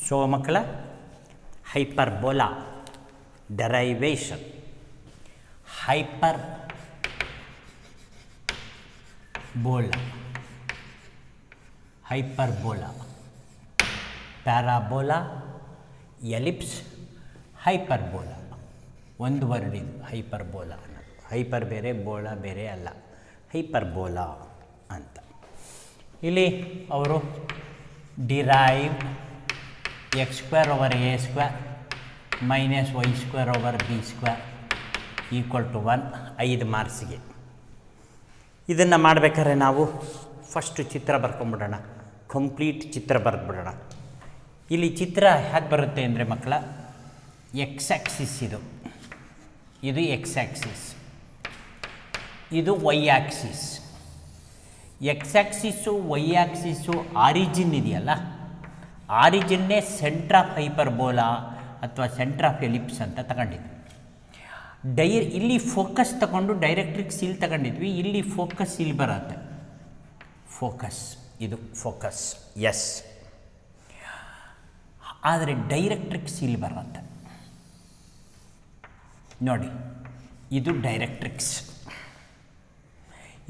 So ಮಕ್ಕಳ hyperbola derivation hyperbola parabola ellipse hyperbola ಒಂದು word ಇದು ಹೈಪರ್ಬೋಲಾ ಅನ್ನೋದು. ಹೈಪರ್ ಬೇರೆ ಬೋಲಾ ಬೇರೆ ಅಲ್ಲ, ಹೈಪರ್ಬೋಲಾ ಅಂತ. ಇಲ್ಲಿ ಅವರು derive x² / a² - y² / b² = 1 5 ಮಾರ್ಕ್ಸಿಗೆ. ಇದನ್ನು ಮಾಡಬೇಕಾದ್ರೆ ನಾವು ಫಸ್ಟು ಚಿತ್ರ ಬರ್ಕೊಂಬಿಡೋಣ, ಕಂಪ್ಲೀಟ್ ಚಿತ್ರ ಬರೆದ್ಬಿಡೋಣ. ಇಲ್ಲಿ ಚಿತ್ರ ಹೇಗೆ ಬರುತ್ತೆ ಅಂದರೆ ಮಕ್ಕಳ, ಎಕ್ಸ್ ಆ್ಯಕ್ಸಿಸ್ ಇದು ಎಕ್ಸ್ ಆ್ಯಕ್ಸಿಸ್, ಇದು y axis. X axis y axis origin ಇದೆಯಲ್ಲ, ಆರಿಜಿನ್ನೇ ಸೆಂಟ್ರ್ ಆಫ್ ಹೈಪರ್ಬೋಲಾ ಅಥವಾ ಸೆಂಟ್ರ್ ಆಫ್ ಎಲಿಪ್ಸ್ ಅಂತ ತಗೊಂಡಿದ್ವಿ. ಇಲ್ಲಿ ಫೋಕಸ್ ತಗೊಂಡು ಡೈರೆಕ್ಟ್ರಿಕ್ಸ್ ಇಲ್ಲಿ ತಗೊಂಡಿದ್ವಿ, ಇಲ್ಲಿ ಫೋಕಸ್ ಇಲ್ಲಿ ಬರುತ್ತೆ. ಫೋಕಸ್ ಇದು ಫೋಕಸ್ ಎಸ್, ಆದರೆ ಡೈರೆಕ್ಟ್ರಿಕ್ಸ್ ಇಲ್ಲಿ ಬರುತ್ತೆ ನೋಡಿ, ಇದು ಡೈರೆಕ್ಟ್ರಿಕ್ಸ್.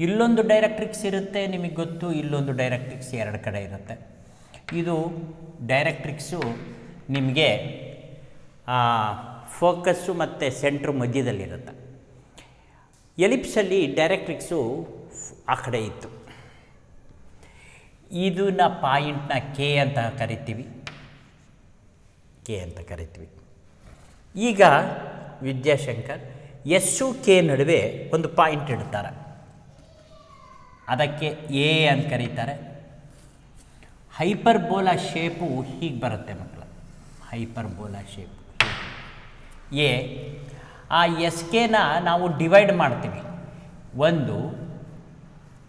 ಇಲ್ಲೊಂದು ಡೈರೆಕ್ಟ್ರಿಕ್ಸ್ ಇರುತ್ತೆ ನಿಮಗೆ ಗೊತ್ತು, ಇಲ್ಲೊಂದು ಡೈರೆಕ್ಟ್ರಿಕ್ಸ್ ಎರಡು ಕಡೆ ಇರುತ್ತೆ. ಇದು ಡೈರೆಕ್ಟ್ರಿಕ್ಸು ನಿಮಗೆ ಫೋಕಸ್ಸು ಮತ್ತು ಸೆಂಟ್ರು ಮಧ್ಯದಲ್ಲಿರುತ್ತೆ. ಎಲಿಪ್ಸಲ್ಲಿ ಡೈರೆಕ್ಟ್ರಿಕ್ಸು ಆ ಕಡೆ ಇತ್ತು. ಇದನ್ನ ಪಾಯಿಂಟ್ನ ಕೆ ಅಂತ ಕರಿತೀವಿ. ಈಗ ವಿದ್ಯಾಶಂಕರ್ ಎಸ್ಸು ಕೆ ನಡುವೆ ಒಂದು ಪಾಯಿಂಟ್ ಇಡ್ತಾರೆ, ಅದಕ್ಕೆ ಎ ಅಂತ ಕರೀತಾರೆ. ಹೈಪರ್ಬೋಲಾ ಶೇಪು ಹೀಗೆ ಬರುತ್ತೆ ಮಕ್ಕಳ, ಹೈಪರ್ಬೋಲಾ ಶೇಪು ಎ. ಆ ಎಸ್ ಕೆನ ನಾವು ಡಿವೈಡ್ ಮಾಡ್ತೀವಿ. ಒಂದು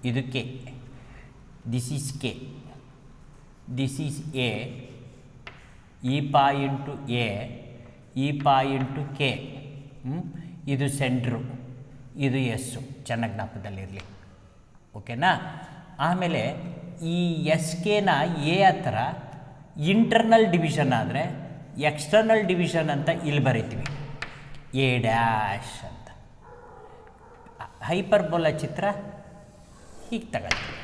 ಇದಕ್ಕೆ this is K, this is A, ಈ ಪಾಯಿಂಟು ಎ, ಈ ಪಾಯಿಂಟು ಕೆ, ಇದು ಸೆಂಟ್ರು, ಇದು ಎಸ್ಸು. ಚೆನ್ನಾಗಿ ಜ್ಞಾಪಕದಲ್ಲಿರಲಿ, ಓಕೆನಾ. ಆಮೇಲೆ ಈ ಎಸ್ ಕೆನ ಎ ಹತ್ರ ಇಂಟರ್ನಲ್ ಡಿವಿಷನ್ ಆದರೆ ಎಕ್ಸ್ಟರ್ನಲ್ ಡಿವಿಷನ್ ಅಂತ ಇಲ್ಲಿ ಬರೀತೀವಿ, ಎ ಡ್ಯಾಶ್ ಅಂತ. ಹೈಪರ್ಬೋಲಾ ಚಿತ್ರ ಹೀಗೆ ತಗೊಳ್ತೀವಿ.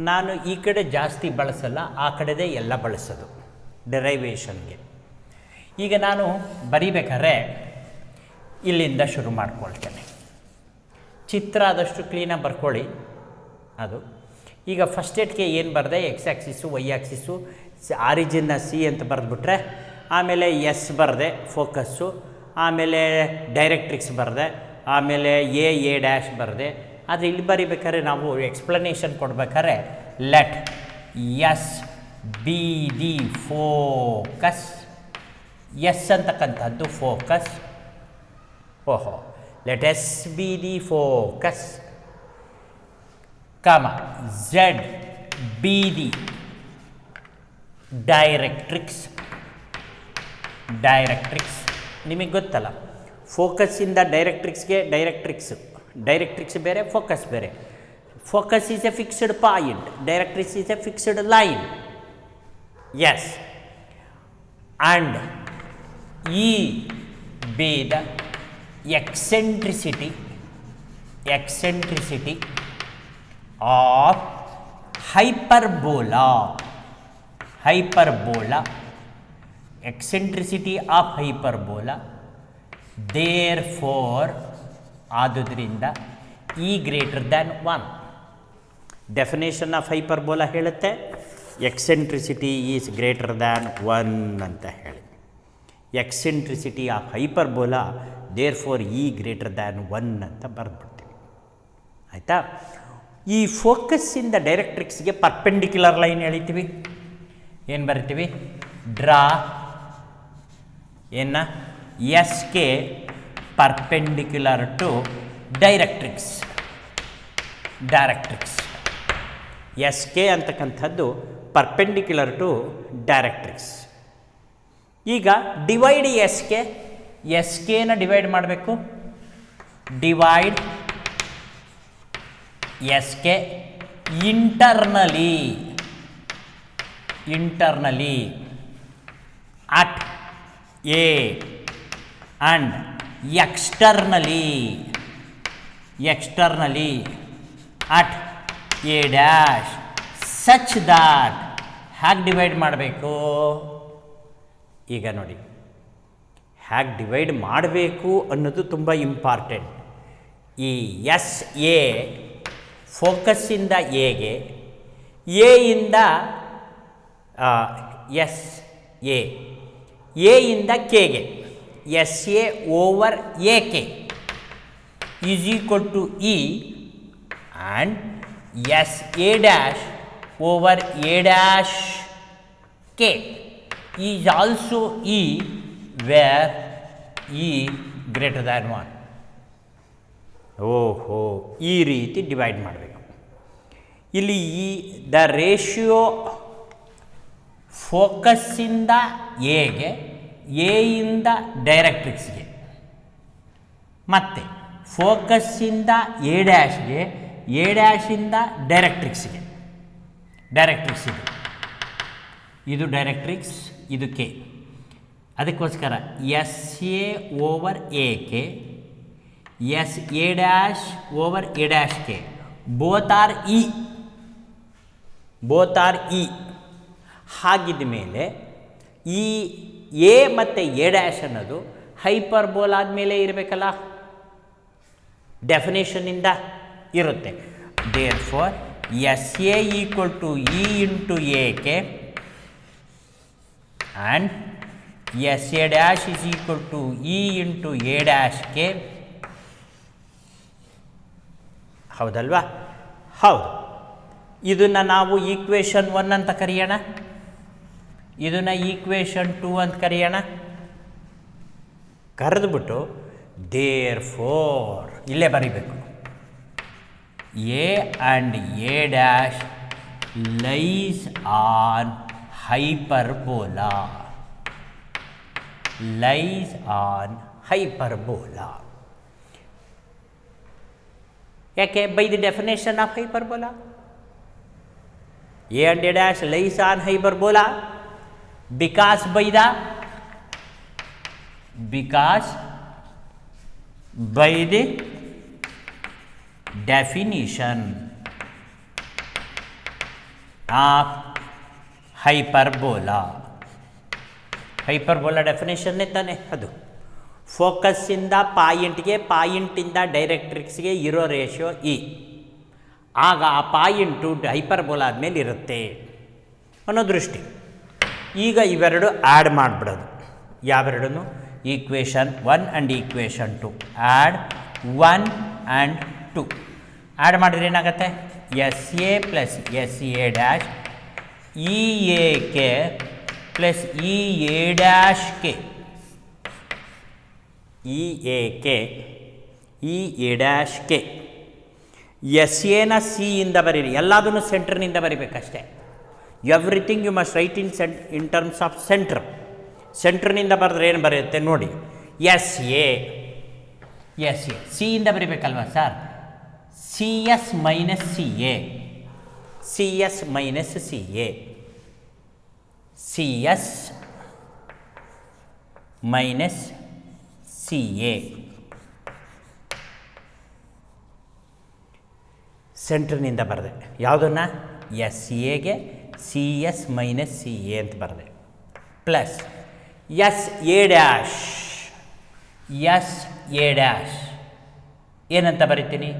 ನಾನು ಈ ಕಡೆ ಜಾಸ್ತಿ ಬಳಸಲ್ಲ, ಆ ಕಡೆದೇ ಎಲ್ಲ ಬಳಸೋದು ಡೆರೈವೇಷನ್ಗೆ. ಈಗ ನಾನು ಬರಿಬೇಕಾದ್ರೆ ಇಲ್ಲಿಂದ ಶುರು ಮಾಡ್ಕೊಳ್ತೇನೆ. ಚಿತ್ರ ಆದಷ್ಟು ಕ್ಲೀನಾಗಿ ಬರ್ಕೊಳ್ಳಿ. ಅದು ಈಗ ಫಸ್ಟ್ ಏಟ್ಗೆ ಏನು ಬರೆದೆ, ಎಕ್ಸ್ ಆ್ಯಕ್ಸಿಸ್ಸು ವೈ ಆ್ಯಕ್ಸಿಸ್ಸು, ಆರಿಜಿನ್ನ ಸಿ ಅಂತ ಬರೆದ್ಬಿಟ್ರೆ, ಆಮೇಲೆ ಎಸ್ ಬರೆದೆ ಫೋಕಸ್ಸು, ಆಮೇಲೆ ಡೈರೆಕ್ಟ್ರಿಕ್ಸ್ ಬರೆದೆ, ಆಮೇಲೆ ಎ ಡ್ಯಾಶ್ ಬರೆದೆ. ಆದರೆ ಇಲ್ಲಿ ಬರಿಬೇಕಾದ್ರೆ ನಾವು ಎಕ್ಸ್ಪ್ಲನೇಷನ್ ಕೊಡ್ಬೇಕಾದ್ರೆ let S be the focus, S ಅಂತಕ್ಕಂಥದ್ದು focus. Let S be the focus, comma Z be the directrix. ನಿಮಗೆ ಗೊತ್ತಲ್ಲ, ಫೋಕಸ್ಸಿಂದ ಡೈರೆಕ್ಟ್ರಿಕ್ಸ್ಗೆ ಡೈರೆಕ್ಟ್ರಿಕ್ಸ್ ಬೇರೆ, ಫೋಕಸ್ ಬೇರೆ. Focus is a fixed point, directrix is a fixed line. S, and e be the eccentricity of hyperbola, eccentricity of hyperbola. Therefore, ಆದುದರಿಂದ E greater than 1. Definition of hyperbola ಹೇಳುತ್ತೆ eccentricity is greater than 1 ಅಂತ ಹೇಳಿ. Eccentricity of hyperbola therefore E greater than 1 ಅಂತ ಬರೆದ್ಬಿಡ್ತೀವಿ. ಆಯಿತಾ. ಈ ಫೋಕಸ್ಸಿಂದ ಡೈರೆಕ್ಟ್ರಿಕ್ಸ್ಗೆ perpendicular line ಎಳಿತೀವಿ. ಏನು ಬರಿತೀವಿ? Draw ಏನು S K perpendicular to directrix. S K ಅಂತಕ್ಕಂಥದ್ದು ಪರ್ಪೆಂಡಿಕ್ಯುಲರ್ ಟು ಡೈರೆಕ್ಟ್ರಿಕ್ಸ್. ಈಗ ಡಿವೈಡ್ ಎಸ್ ಕೆನ ಡಿವೈಡ್ ಮಾಡಬೇಕು. Divide S K internally at A and externally at A dash such that ಹೇಗೆ ಡಿವೈಡ್ ಮಾಡಬೇಕು ಈಗ ನೋಡಿ, ಹೇಗೆ ಡಿವೈಡ್ ಮಾಡಬೇಕು ಅನ್ನೋದು ತುಂಬ ಇಂಪಾರ್ಟೆಂಟ್. ಈ ಎಸ್ ಎ ಫೋಕಸ್ಸಿಂದ ಎಗೆ, ಎಯಿಂದ ಎಸ್ ಎಯಿಂದ ಕೆಗೆ, S A over A K is equal to e and S A dash over A dash K is also e where e greater than 1. ಓಹೋ, ಈ ರೀತಿ ಡಿವೈಡ್ ಮಾಡಬೇಕು. ಇಲ್ಲಿ ಈ ದ ರೇಷಿಯೋ ಫೋಕಸ್ಸಿಂದ ಎಗೆ, ಎಯಿಂದ ಡೈರೆಕ್ಟ್ರಿಕ್ಸ್ಗೆ, ಮತ್ತು ಫೋಕಸ್ಸಿಂದ ಎ ಡ್ಯಾಶ್ಗೆ, ಎ ಡ್ಯಾಶಿಂದ ಡೈರೆಕ್ಟ್ರಿಕ್ಸ್ಗೆ. ಇದು ಡೈರೆಕ್ಟ್ರಿಕ್ಸ್, ಇದು ಕೆ. ಅದಕ್ಕೋಸ್ಕರ S A over A K, S A dash over A dash K, both are e. ಹಾಗಿದ್ದ ಮೇಲೆ ಈ ಎ ಮತ್ತು ಎ ಡ್ಯಾಶ್ ಅನ್ನೋದು ಹೈಪರ್ಬೋಲ್ ಆದಮೇಲೆ ಇರಬೇಕಲ್ಲ, ಡೆಫಿನೇಷನ್ನಿಂದ ಇರುತ್ತೆ. Therefore S A equal to e into A K and S A dash is equal to e into A dash K. ಹೌದಲ್ವಾ? ಹೌದು. ಇದನ್ನು ನಾವು ಈಕ್ವೇಷನ್ 1 ಅಂತ ಕರೆಯೋಣ, ಇದನ್ನು ಈಕ್ವೇಷನ್ 2 ಅಂತ ಕರೆಯೋಣ. ಕರೆದುಬಿಟ್ಟು ದೇರ್ ಫೋರ್ ಇಲ್ಲೇ ಬರೀಬೇಕು, A and A dash lies on hyperbola. ಯಾಕೆ? By the definition of hyperbola, A and A dash lies on hyperbola because by the definition of hyperbola ಡೆಫಿನೇಷನ್ನೇ ತಾನೆ ಅದು. ಫೋಕಸ್ಸಿಂದ ಪಾಯಿಂಟ್ಗೆ, ಪಾಯಿಂಟಿಂದ ಡೈರೆಕ್ಟ್ರಿಕ್ಸ್ಗೆ ಇರೋ ರೇಷಿಯೋ ಇ. ಆಗ ಆ ಪಾಯಿಂಟು ಹೈಪರ್ಬೋಲಾ ಆದಮೇಲೆ ಇರುತ್ತೆ ಅನ್ನೋ ದೃಷ್ಟಿ. ಈಗ ಇವೆರಡು ಆ್ಯಡ್ ಮಾಡಿಬಿಡೋದು. ಯಾವೆರಡೂ? Equation 1 and equation 2. Add 1 and 2 add ಮಾಡಿದ್ರೆ ಏನಾಗುತ್ತೆ? S A plus S A dash e A K plus e A dash K, e A K e A dash K. S ಎನ ಸಿ ಇಂದ ಬರೀರಿ, ಎಲ್ಲದನ್ನು ಸೆಂಟ್ರ್ನಿಂದ ಬರಿಬೇಕಷ್ಟೇ. Everything you must write in terms of ಸೆಂಟ್ರ್ನಿಂದ ಬರೆದ್ರೆ ಏನು ಬರೆಯುತ್ತೆ ನೋಡಿ. ಎಸ್ ಎ ಸಿ ಇಂದ ಬರಿಬೇಕಲ್ವ sir? C S minus C A, C S minus C A, C S minus C A. ಸೆಂಟ್ರ್ನಿಂದ ಬರೆದೆ ಯಾವುದನ್ನು? ಎಸ್ ಎಗೆ C S minus C A ಅಂತ ಬರೆದೆ. ಪ್ಲಸ್ ಎಸ್ ಎ ಡ್ಯಾಶ್ ಏನಂತ ಬರಿತೀನಿ?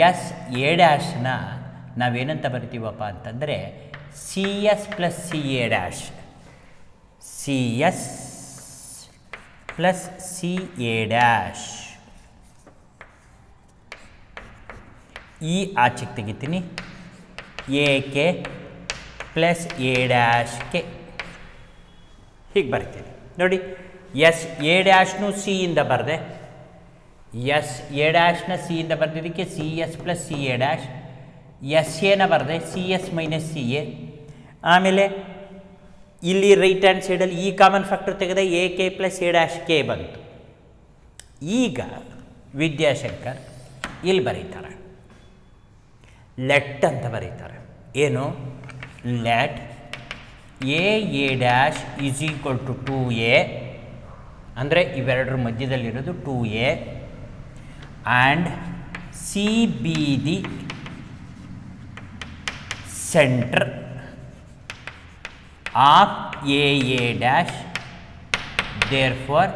ಎಸ್ ಎ ಡ್ಯಾಶ್ನ ನಾವೇನಂತ ಬರಿತೀವಪ್ಪ ಅಂತಂದರೆ C S plus C A dash, C S plus C A dash. ಈ ಆಚೆಗೆ ತೆಗಿತೀನಿ, A K plus A dash K ಹೀಗೆ ಬರ್ತೀನಿ ನೋಡಿ. ಎಸ್ ಎ ಡ್ಯಾಶ್ನು ಸಿ ಇಂದ ಬರೆದೆ, ಎಸ್ ಎ ಡ್ಯಾಶ್ನ ಸಿ ಇಂದ ಬರೆದಿದ್ದಕ್ಕೆ C S plus C A dash, S ಎನ ಬರೆದೆ C S minus C A. ಆಮೇಲೆ ಇಲ್ಲಿ ರೈಟ್ ಹ್ಯಾಂಡ್ ಸೈಡಲ್ಲಿ ಈ ಕಾಮನ್ ಫ್ಯಾಕ್ಟರ್ ತೆಗೆದ A K plus A dash K ಬಂತು. ಈಗ ವಿದ್ಯಾಶಂಕರ್ ಇಲ್ಲಿ ಬರೀತಾರೆ, ಲೆಟ್ ಅಂತ ಬರೀತಾರೆ. ಏನು? Let A dash is equal to 2a ಅಂದರೆ ಇವೆರಡರ ಮಧ್ಯದಲ್ಲಿರೋದು 2a and C be the center of a dash, therefore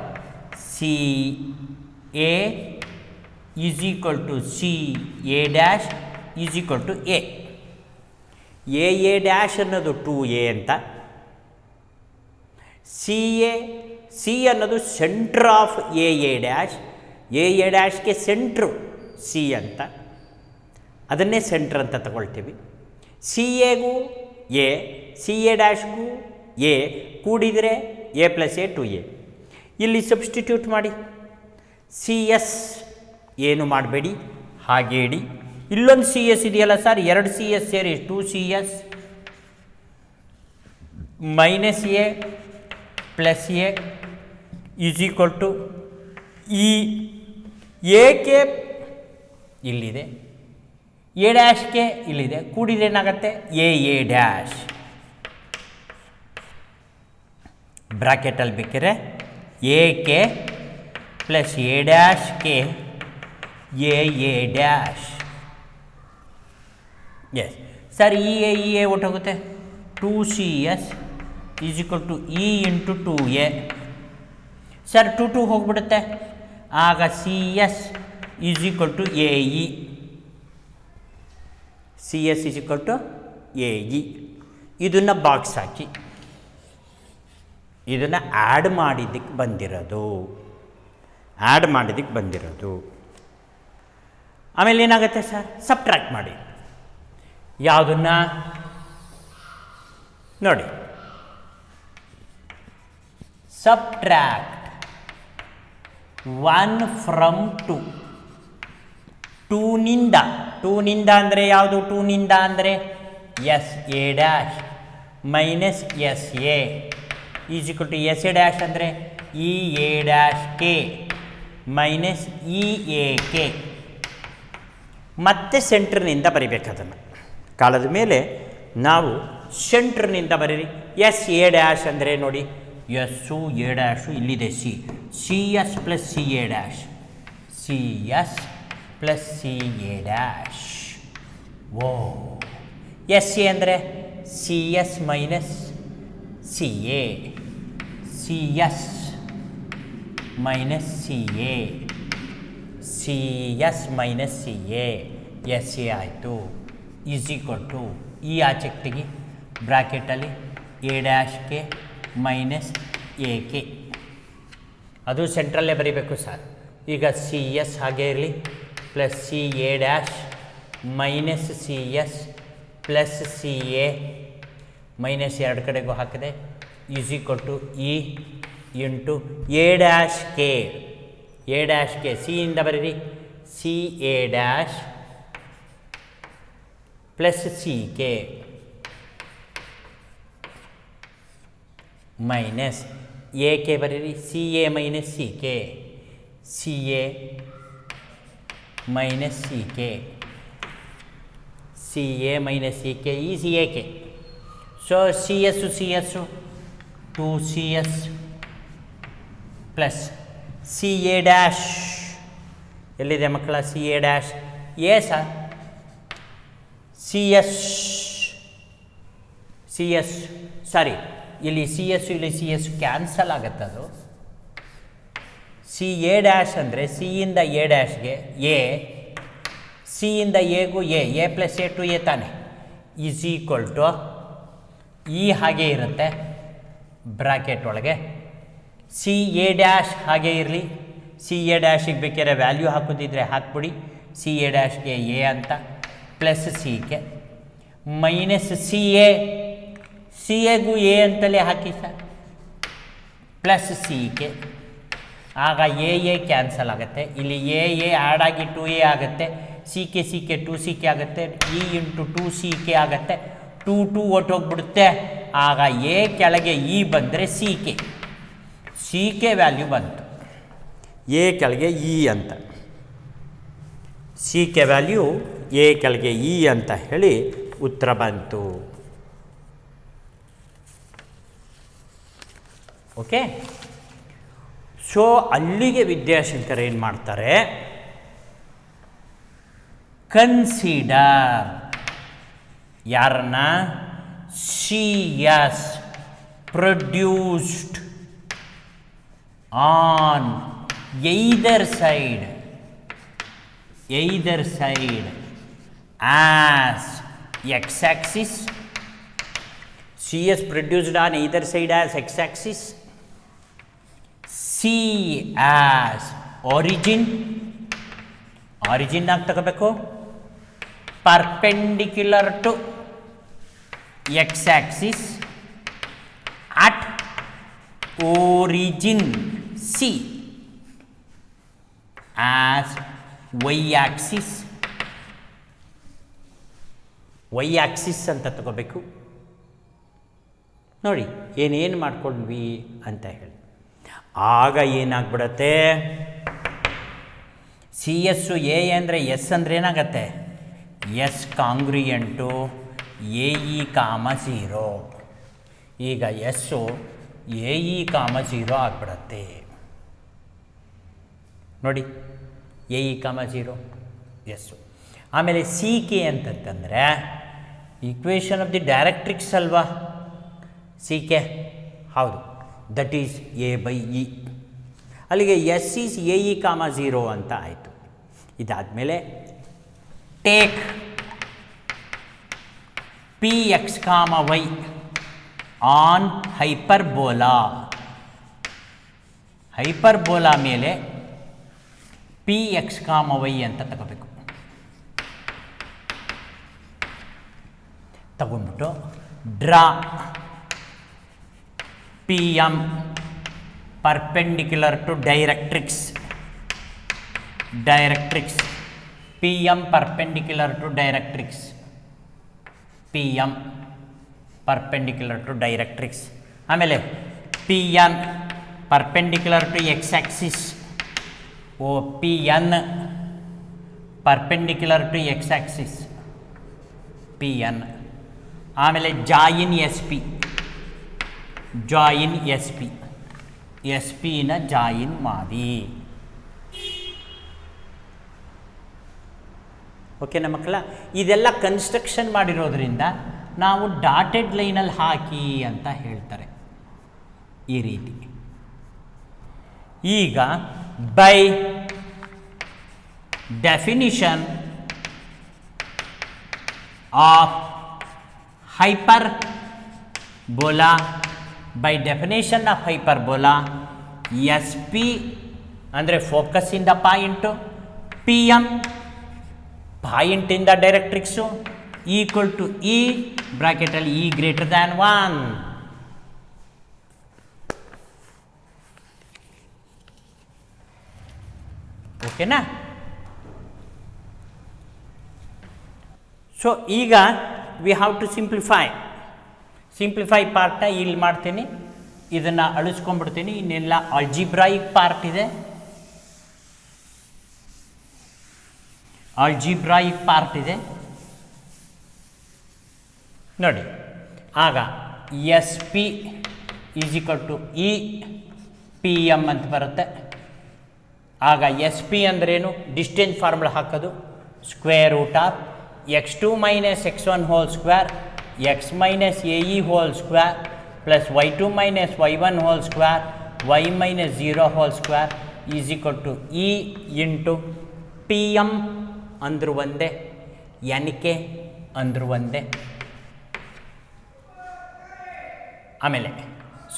CA is equal to CA dash is equal to A. A dash ಅನ್ನೋದು 2a ಅಂತ, C ಅನ್ನೋದು centre of A dash, A ಡ್ಯಾಶ್ಗೆ centre C ಅಂತ, ಅದನ್ನೇ centre ಅಂತ ತಗೊಳ್ತೀವಿ. C ಎಗೂ A, C A ಡ್ಯಾಶ್ಗೂ ಎ ಕೂಡಿದರೆ ಎ ಪ್ಲಸ್ ಎ 2a. ಇಲ್ಲಿ ಸಬ್ಸ್ಟಿಟ್ಯೂಟ್ ಮಾಡಿ. ಸಿ ಎಸ್ ಏನು ಮಾಡಬೇಡಿ, ಹಾಗೆ ಇಡಿ. ಇಲ್ಲೊಂದು ಸಿ ಎಸ್ ಇದೆಯಲ್ಲ ಸರ್, ಎರಡು ಸಿ ಎಸ್ ಸೇರಿ 2CS minus A plus A is equal to ಈ ಎಕೆ ಇಲ್ಲಿದೆ, ಎ ಡ್ಯಾಶ್ಗೆ ಇಲ್ಲಿದೆ, ಕೂಡಿದ್ರೆ ಏನಾಗುತ್ತೆ ಎ ಡ್ಯಾಶ್. ಬ್ರಾಕೆಟಲ್ಲಿ ಬೇಕಿದ್ರೆ A K plus A dash K A dash. Yes sir, e A ಒಟ್ಟೋಗುತ್ತೆ. 2CS is equal to e into 2a. Sir 2 ಹೋಗ್ಬಿಡುತ್ತೆ, ಆಗ CS is equal to A e. CS is equal to A e. ಇದನ್ನು box ಹಾಕಿ, ಇದನ್ನು add ಮಾಡಿದ್ದಕ್ಕೆ ಬಂದಿರೋದು. ಆಮೇಲೆ ಏನಾಗುತ್ತೆ sir, subtract ಮಾಡಿ. ಯಾವುದನ್ನ ನೋಡಿ, ಸಬ್ಟ್ರ್ಯಾಕ್ಟ್ 1 ಫ್ರಮ್ 2. 2ನಿಂದ ಅಂದರೆ ಯಾವುದು? 2ನಿಂದ ಅಂದರೆ S A dash minus S A is equal to S A dash ಅಂದರೆ e A dash K minus e A K. ಮತ್ತೆ ಸೆಂಟ್ರ್ನಿಂದ ಬರಿಬೇಕು. ಅದನ್ನು ಕಾಲದ ಮೇಲೆ ನಾವು ಸೆಂಟ್ರ್ನಿಂದ ಬರೀರಿ. ಎಸ್ ಎ ಡ್ಯಾಶ್ ಅಂದರೆ ನೋಡಿ, ಎಸ್ಸು ಎ ಡ್ಯಾಶು ಇಲ್ಲಿದೆ, C S plus C A dash, C S plus C A dash. ಓ ಎಸ್ ಎ ಅಂದರೆ C S minus C A, C S minus C A, C S minus C A, S A ಆಯಿತು. Is equal to ಈ ಆಚೆಗೆ ತೆಗಿ, ಬ್ರ್ಯಾಕೆಟಲ್ಲಿ A dash K minus A K. ಅದು ಸೆಂಟ್ರಲ್ಲೇ ಬರೀಬೇಕು ಸರ್. ಈಗ ಸಿ ಎಸ್ ಹಾಗೆ ಇರಲಿ, plus C A dash minus C S plus C A minus ಎರಡು ಕಡೆಗೂ ಹಾಕಿದೆ, is equal to e into A dash K. A dash K ಸಿಯಿಂದ ಬರೀರಿ, C A dash plus C K minus A K ಬರೀರಿ, C A minus C K, C A minus C K, C A minus C K is A K. So C S 2CS plus C A dash ಎಲ್ಲಿದೆ ಮಕ್ಕಳ? C A dash A sir, C S sorry, ಇಲ್ಲಿ C S ಇಲ್ಲಿ C S cancel ಆಗುತ್ತೆ. ಅದು C A dash ಅಂದರೆ ಸಿಯಿಂದ A ಡ್ಯಾಶ್ಗೆ A, ಸಿಯಿಂದ ಎಗೂ ಎ ಪ್ಲಸ್ ಎ 2a ತಾನೆ, ಈಸ್ ಈಕ್ವಲ್ ಟು ಈ ಹಾಗೆ ಇರುತ್ತೆ ಬ್ರಾಕೆಟ್ ಒಳಗೆ. ಸಿ ಎ ಡ್ಯಾಶ್ ಹಾಗೆ ಇರಲಿ, ಸಿ ಎ ಡ್ಯಾಶಿಗೆ ಬೇಕಾದ್ರೆ ವ್ಯಾಲ್ಯೂ ಹಾಕೋದಿದ್ರೆ ಹಾಕ್ಬಿಡಿ, ಸಿ ಎ ಡ್ಯಾಶ್ಗೆ ಎ ಅಂತ, plus C K minus C ಎಗೂ ಎ ಅಂತಲೇ ಹಾಕಿ ಸರ್, ಪ್ಲಸ್ ಸಿ ಕೆ. ಆಗ ಎ ಕ್ಯಾನ್ಸಲ್ ಆಗುತ್ತೆ, ಇಲ್ಲಿ ಎ ಆ್ಯಡ್ ಆಗಿ 2a ಆಗುತ್ತೆ, ಸಿ ಕೆ 2ck ಆಗುತ್ತೆ, ಇ ಇಂಟು 2ck ಆಗುತ್ತೆ, 2 ಒಟ್ಟೋಗ್ಬಿಡುತ್ತೆ. ಆಗ ಎ ಕೆಳಗೆ ಇ ಬಂದರೆ ಸಿ ಕೆ ವ್ಯಾಲ್ಯೂ ಬಂತು, ಎ ಕೆಳಗೆ ಇ ಅಂತ, ಸಿ ಕೆ ವ್ಯಾಲ್ಯೂ ಎ ಕೆಳಗೆ ಇ ಅಂತ ಹೇಳಿ ಉತ್ತರ ಬಂತು. ಓಕೆ. ಸೊ ಅಲ್ಲಿಗೆ ವಿದ್ಯಾಶಂಕರ್ ಏನು ಮಾಡ್ತಾರೆ, ಕನ್ಸಿಡರ್ ಯಾರನ್ನ, CS produced on either side as x-axis, CS produced on either side as x-axis, C as origin ಆಗಿ ತಗೋಬೇಕು, perpendicular to x-axis at origin C as y-axis ಅಂತ ತಗೋಬೇಕು. ನೋಡಿ ಏನೇನು ಮಾಡ್ಕೊಂಡ್ವಿ ಅಂತ ಹೇಳಿ. ಆಗ ಏನಾಗ್ಬಿಡತ್ತೆ, CS ಎ ಅಂದರೆ ಎಸ್ ಅಂದರೆ ಏನಾಗತ್ತೆ, ಎಸ್ ಕಾಂಗ್ರಿಯಂಟು AE, 0. ಈಗ ಎಸ್ಸು AE, 0 ಆಗಿಬಿಡತ್ತೆ. ನೋಡಿ AE, 0 ಎಸ್ಸು. ಆಮೇಲೆ CK ಅಂತಂತಂದರೆ ಈಕ್ವೇಷನ್ ಆಫ್ ದಿ ಡೈರೆಕ್ಟ್ರಿಕ್ಸ್ ಅಲ್ವಾ, CK ಹೌದು, ದಟ್ ಈಸ್ A/E. ಅಲ್ಲಿಗೆ ಎಸ್ ಈಸ್ AE, 0 ಅಂತ ಆಯಿತು. ಇದಾದಮೇಲೆ take Px, y on hyperbola ಮೇಲೆ Px, y ಅಂತ ತಗೋಬೇಕು. ತಗೊಂಡ್ಬಿಟ್ಟು draw PM perpendicular to directrix PM perpendicular to directrix ಆಮೇಲೆ PN perpendicular to x-axis PN perpendicular to x-axis PN ಆಮೇಲೆ ಜಾಯಿನ್ SP ನ ಜಾಯಿನ್ ಮಾಡಿ. ಓಕೆನಾ ಮಕ್ಕಳ, ಇದೆಲ್ಲ ಕನ್ಸ್ಟ್ರಕ್ಷನ್ ಮಾಡಿರೋದ್ರಿಂದ ನಾವು ಡಾಟೆಡ್ ಲೈನಲ್ಲಿ ಹಾಕಿ ಅಂತ ಹೇಳ್ತಾರೆ ಈ ರೀತಿ. ಈಗ by definition of hyperbola SP ಅಂದರೆ focus in the point, PM point in the directrix equal to E ಬ್ರಾಕೆಟಲ್ಲಿ E ಗ್ರೇಟರ್ ದ್ಯಾನ್ 1. ಓಕೆನಾ? ಸೊ ಈಗ ವಿ ಹ್ಯಾವ್ ಟು ಸಿಂಪ್ಲಿಫೈ ಪಾರ್ಟ್ನ ಇಲ್ಲಿ ಮಾಡ್ತೀನಿ, ಇದನ್ನು ಅಳಿಸ್ಕೊಂಡ್ಬಿಡ್ತೀನಿ. ಇನ್ನೆಲ್ಲ ಆಲ್ಜಿಬ್ರಾಯಿಕ್ ಪಾರ್ಟ್ ಇದೆ, ನೋಡಿ. ಆಗ SP is equal to E PM ಅಂತ ಬರುತ್ತೆ. ಆಗ SP ಅಂದ್ರೇನು, ಡಿಸ್ಟೆನ್ಸ್ ಫಾರ್ಮುಲಾ ಹಾಕೋದು, square root of x2 - x1 whole square x minus AE whole square plus y2 minus y1 whole square y minus 0 whole square is equal to E into PM ಅಂದ್ರು ಒಂದೇ, NK ಅಂದ್ರು ಒಂದೇ. ಆಮೇಲೆ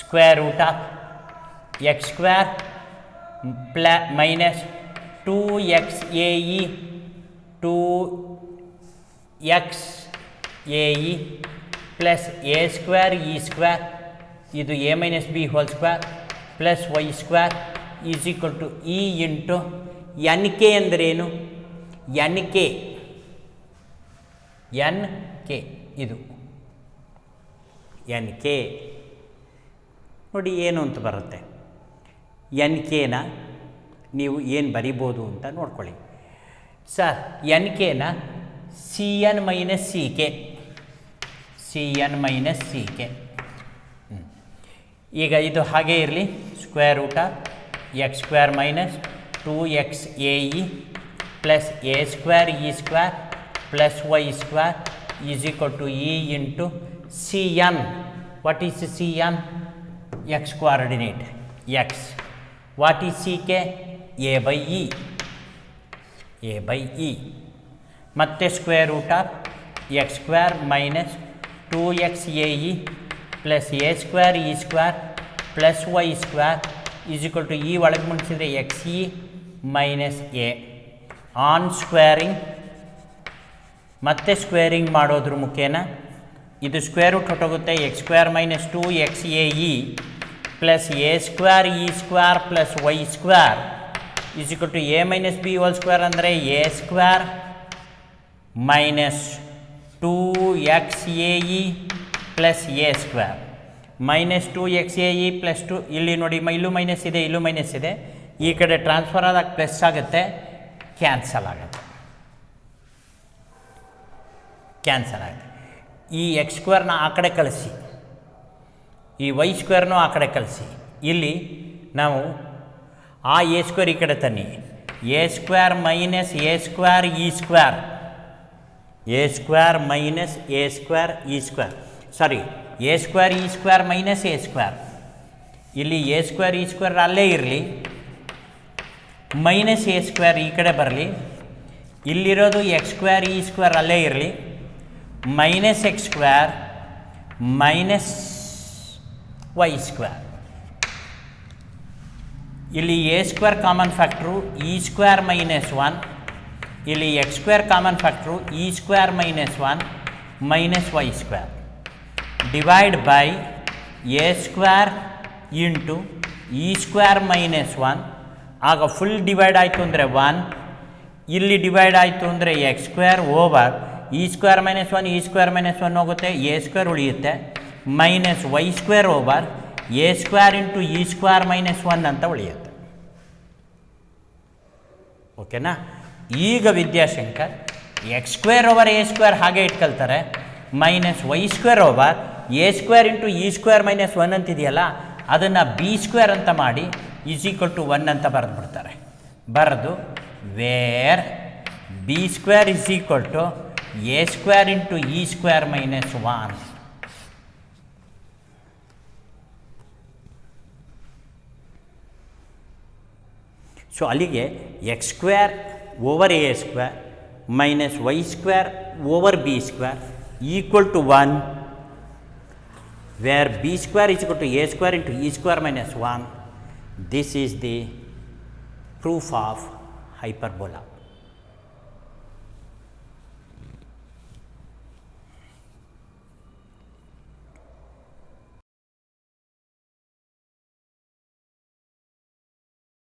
square root of x square minus 2xAE 2xAE plus A square E square, ಇದು A minus B whole square plus y square is equal to E into NK ಅಂದ್ರೇನು, NK ಇದು NK ನೋಡಿ ಏನು ಅಂತ ಬರುತ್ತೆ. NKನ ನೀವು ಏನು ಬರಿಬೋದು ಅಂತ ನೋಡ್ಕೊಳ್ಳಿ. ಸರ್ NKನ CN ಮೈನಸ್ CK ಈಗ ಇದು ಹಾಗೇ ಇರಲಿ. Square root of x square minus 2xae plus A square e square plus y square is equal to e into C N. What is C N? X coordinate x. What is C K? A by e. ಮತ್ತು square root of x square minus 2xae plus A square e square plus y square is equal to e ಒಳಗೆ ಮುಗಿಸಿದ್ರೆ x e minus A. On squaring ಮತ್ತೆ squaring ಮಾಡೋದ್ರ ಮುಖೇನ ಇದು square root ಹೊಟ್ಟೋಗುತ್ತೆ. X square minus 2xae plus A square e square plus y square is equal to A minus B whole square ಅಂದರೆ A square minus 2xae plus A square minus 2xae plus 2. ಇಲ್ಲಿ ನೋಡಿ ಇಲ್ಲೂ minus ಇದೆ, ಇಲ್ಲೂ minus ಇದೆ. ಈ ಕಡೆ transfer ಆದಾಗ ಪ್ಲಸ್ ಆಗುತ್ತೆ, ಕ್ಯಾನ್ಸಲ್ ಆಗುತ್ತೆ. ಈ ಎಕ್ಸ್ ಸ್ಕ್ವೇರ್ನ ಆ ಕಡೆ ಕಳಿಸಿ, ಈ ವೈ ಸ್ಕ್ವೇರ್ನೂ ಆ ಕಡೆ ಕಳಿಸಿ. ಇಲ್ಲಿ ನಾವು ಆ ಎ ಸ್ಕ್ವೇರ್ ಈ ಕಡೆ ತನ್ನಿ. A square minus A square e square, A square minus A square e square, sorry A square e square minus A square. ಇಲ್ಲಿ ಎ ಸ್ಕ್ವೇರ್ ಇ ಸ್ಕ್ವೇರ್ ಅಲ್ಲೇ ಇರಲಿ, ಮೈನಸ್ ಎ ಸ್ಕ್ವೇರ್ ಈ ಕಡೆ ಬರಲಿ. ಇಲ್ಲಿರೋದು ಎಕ್ಸ್ ಸ್ಕ್ವೇರ್ ಇ ಸ್ಕ್ವೇರ್ ಅಲ್ಲೇ ಇರಲಿ, minus x square minus y square. ಇಲ್ಲಿ A square common factor e square minus 1, ಇಲ್ಲಿ x square common factor e square minus 1 minus y square divide by A square into e square minus 1. ಆಗ full divide ಆಯಿತು ಅಂದರೆ 1, ಇಲ್ಲಿ divide ಆಯಿತು ಅಂದರೆ x square over e square minus 1, e square minus 1 ಹೋಗುತ್ತೆ, a square ಉಳಿಯುತ್ತೆ, minus y square over A square into e square minus 1 ಅಂತ ಉಳಿಯುತ್ತೆ. ಓಕೆನಾ? ಈಗ Vidyashankar x square over A square ಹಾಗೆ ಇಟ್ಕೊಳ್ತಾರೆ, minus y square over A square into e square minus 1 ಅಂತಿದೆಯಲ್ಲ, ಅದನ್ನು ಬಿ ಸ್ಕ್ವೇರ್ ಅಂತ ಮಾಡಿ ಈಸ್ ಈಕ್ವಲ್ ಟು 1 ಅಂತ ಬರೆದುಬಿಡ್ತಾರೆ. ಬರೆದು where B square is equal to A square into e square minus 1. So ಅಲ್ಲಿಗೆ x square over A square minus y square over B square equal to 1, where b square is equal to a square into e square minus 1. This is the proof of hyperbola.